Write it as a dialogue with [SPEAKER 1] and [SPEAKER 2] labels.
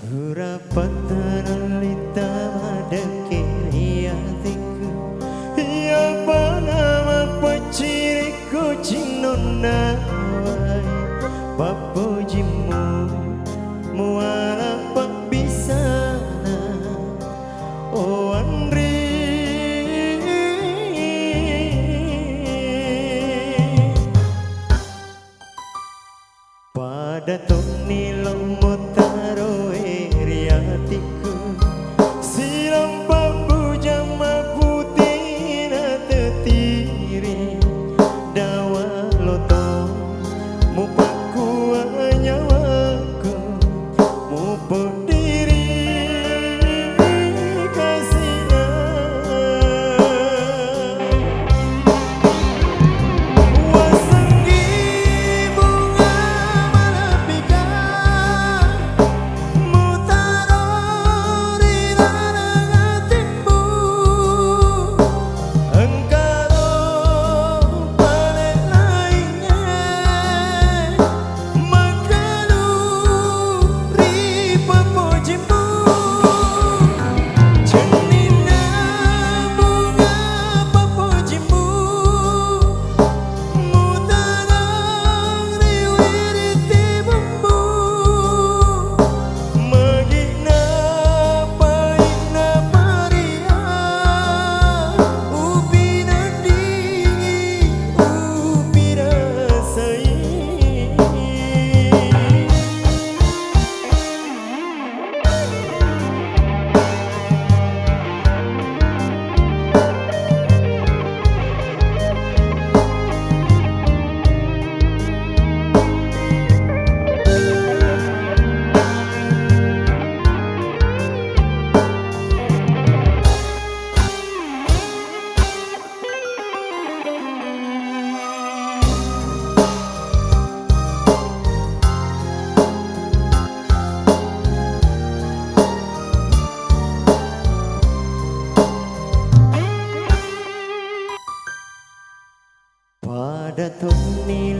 [SPEAKER 1] Urapatanalita madakiri hatiku. Ya panama paciriku cinonawai papujimu muara pabisana. Oh Andri pada toni lomotaro eri hatiku. Siram papu jama putih na tetiri dawa loto mupaku nyawaku mupo diri kasihna. Wasanggi bunga malapika mutaro di dalam hatimu. Engkau paling lainnya makaluri pemujimu. Janina bunga pemujimu mutarang riwiriti bumbu. Magina paina Maria upina dingi upina sai. Pada toni